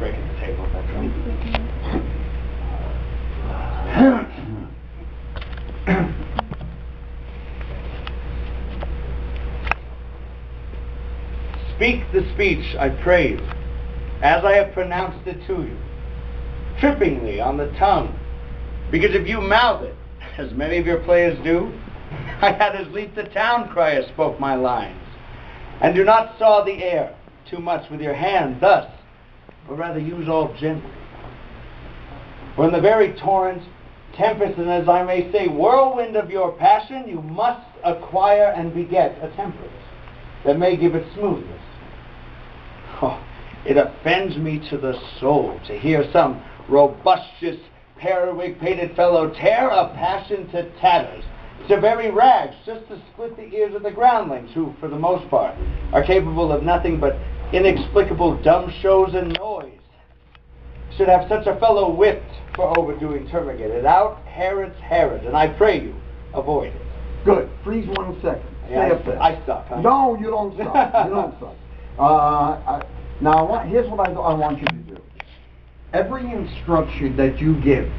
breaking the table, that's right. Speak the speech, I pray you, as I have pronounced it to you, trippingly on the tongue, because if you mouth it, as many of your players do, I had as lief the town crier spoke my lines, and do not saw the air too much with your hand thus, but rather use all gently. For in the very torrent, tempest, and as I may say, whirlwind of your passion, you must acquire and beget a temperance that may give it smoothness. Oh, it offends me to the soul to hear some robustious, periwig-pated fellow tear a passion to tatters, to very rags, just to split the ears of the groundlings, who, for the most part, are capable of nothing but inexplicable dumb shows and noise. Should have such a fellow whipped for overdoing termagated. Out Herod's Herod, and I pray you, avoid it. Good. Freeze 1 second. Stay up there. I suck, huh? No, you don't suck. You don't suck. Now, here's what I want you to do. Every instruction that you give,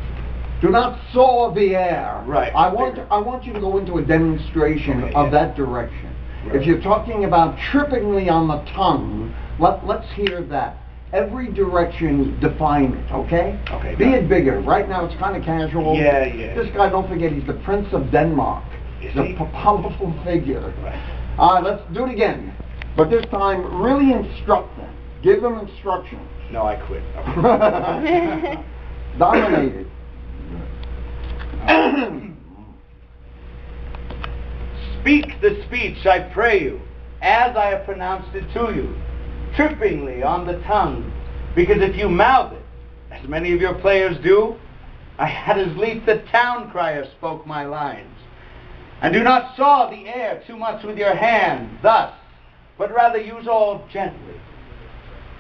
do not saw the air. Right. I want you to go into a demonstration of that direction. Right. If you're talking about trippingly on the tongue, let's hear that. Every direction, define it, okay? Okay. Be it bigger. Right now, it's kind of casual. Yeah. This guy, don't forget, he's the Prince of Denmark. He's a powerful figure. Right. All right, let's do it again. But this time, really instruct them. Give them instruction. No, I quit. Dominated. Speak the speech, I pray you, as I have pronounced it to you, trippingly on the tongue, because if you mouth it, as many of your players do, I had as lief the town crier spoke my lines, and do not saw the air too much with your hand thus, but rather use all gently.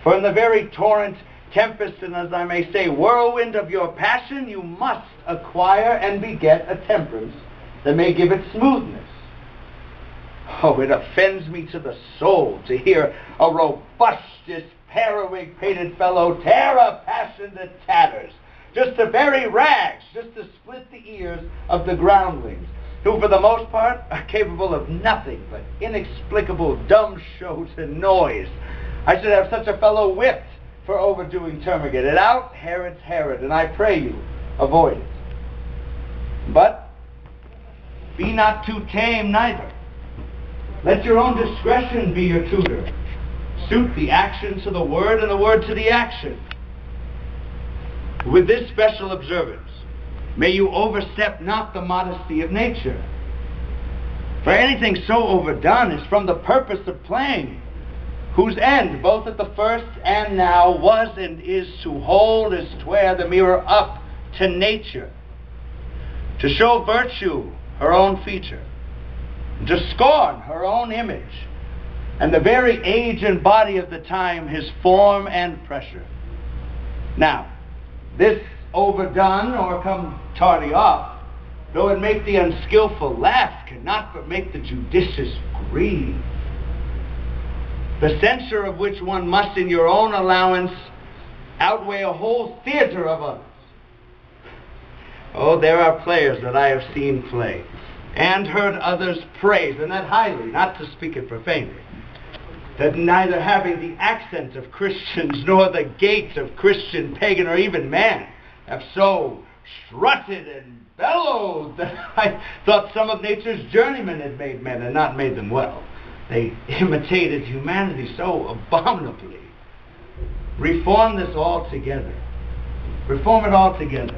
For in the very torrent, tempest, and as I may say, whirlwind of your passion, you must acquire and beget a temperance that may give it smoothness. Oh, it offends me to the soul to hear a robustious, periwig-pated fellow tear a passion to tatters, just to very rags, just to split the ears of the groundlings, who for the most part are capable of nothing but inexplicable dumb shows and noise. I should have such a fellow whipped for overdoing termagated. Out Herod's Herod, and I pray you, avoid it. But be not too tame neither. Let your own discretion be your tutor. Suit the action to the word and the word to the action. With this special observance, may you overstep not the modesty of nature. For anything so overdone is from the purpose of playing, whose end, both at the first and now, was and is to hold as 'twere the mirror up to nature, to show virtue her own feature, to scorn her own image, and the very age and body of the time his form and pressure. Now, this overdone or come tardy off, though it make the unskillful laugh, cannot but make the judicious grieve. The censure of which one must in your own allowance outweigh a whole theater of others. Oh, there are players that I have seen play, and heard others praise, and that highly, not to speak it profanely, that neither having the accent of Christians, nor the gait of Christian, pagan, or even man, have so strutted and bellowed that I thought some of nature's journeymen had made men, and not made them well. They imitated humanity so abominably. Reform this altogether. Reform it altogether.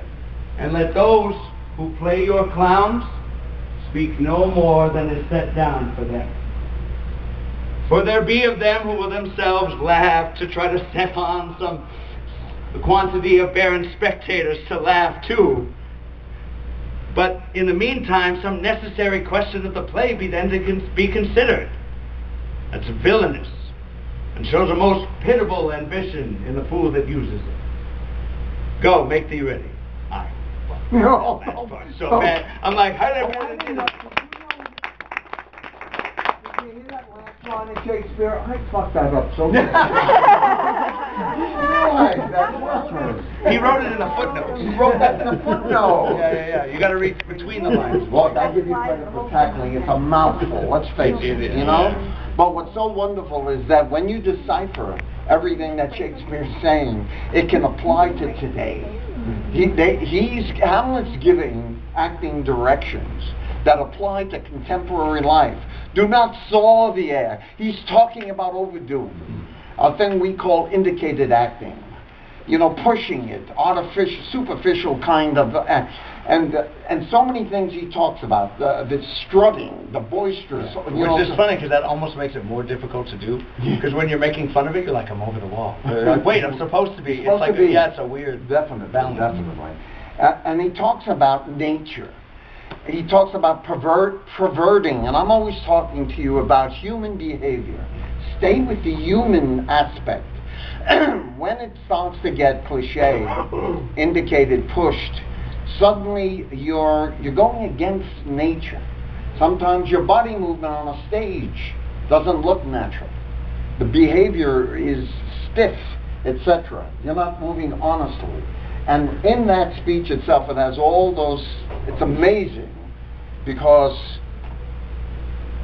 And let those who play your clowns speak no more than is set down for them. For there be of them who will themselves laugh to try to set on some quantity of barren spectators to laugh too. But in the meantime, some necessary question of the play be then to be considered. That's villainous, and shows a most pitiable ambition in the fool that uses it. Go, make thee ready. Aye. No, So bad. I'm like, how did I Did you hear that last line of Shakespeare? I fucked that up so much. Right, that's reference. He wrote it in a footnote. He wrote that in a footnote. Yeah. You got to read between the lines. Well, I give you credit for tackling. It's a mouthful. Let's face it. You know. But what's so wonderful is that when you decipher everything that Shakespeare's saying, it can apply to today. Hamlet's giving acting directions that apply to contemporary life. Do not saw the air. He's talking about overdoing, a thing we call indicated acting. You know, pushing it, artificial, superficial kind of, and so many things he talks about. The strutting, the boisterous. Which is funny because that almost makes it more difficult to do. Because when you're making fun of it, you're like, I'm over the wall. Like, wait, I'm supposed to be. It's like, yeah, it's a weird definitely. balance. And he talks about nature. He talks about perverting, and I'm always talking to you about human behavior. Stay with the human aspect. When it starts to get cliche, indicated, pushed, suddenly you're going against nature. Sometimes your body movement on a stage doesn't look natural. The behavior is stiff, etc. You're not moving honestly. And in that speech itself, it has all those, it's amazing, because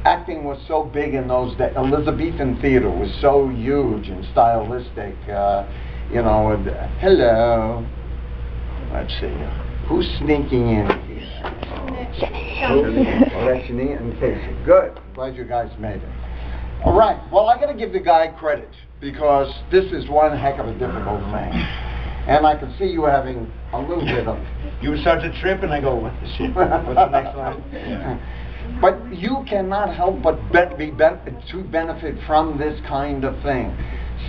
acting was so big in those days. Elizabethan theater was so huge and stylistic. You know, and, hello. Let's see. Who's sneaking in here? Rashni and Casey. Good. Glad you guys made it. All right. Well, I got to give the guy credit, because this is one heck of a difficult thing. And I can see you having a little bit of... You would start to trip, and I go, what the shit? What's the next line? Yeah. But you cannot help but to benefit from this kind of thing.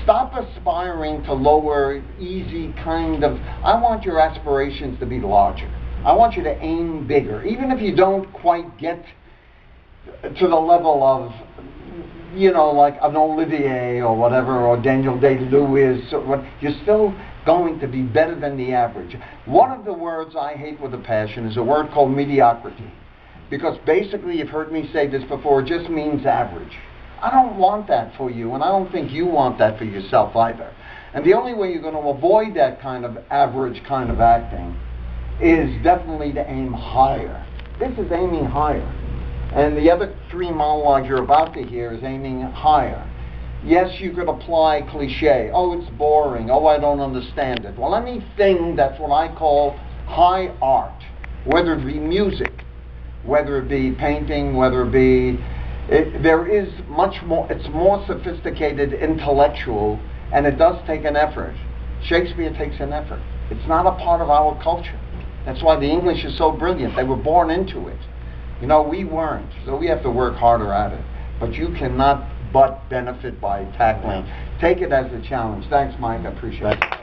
Stop aspiring to lower, easy kind of... I want your aspirations to be larger. I want you to aim bigger. Even if you don't quite get to the level of, you know, like an Olivier or whatever, or Daniel Day-Lewis, or what, you're still going to be better than the average. One of the words I hate with a passion is a word called mediocrity. Because basically, you've heard me say this before, it just means average. I don't want that for you, and I don't think you want that for yourself either. And the only way you're going to avoid that kind of average kind of acting is definitely to aim higher. This is aiming higher. And the other three monologues you're about to hear is aiming higher. Yes, you could apply cliche. Oh, it's boring. Oh, I don't understand it. Well, anything that's what I call high art, whether it be music, whether it be painting, whether it be... there is much more, it's more sophisticated, intellectual, and it does take an effort. Shakespeare takes an effort. It's not a part of our culture. That's why the English is so brilliant. They were born into it. You know, we weren't, so we have to work harder at it. But you cannot but benefit by tackling. Take it as a challenge. Thanks, Mike. I appreciate it.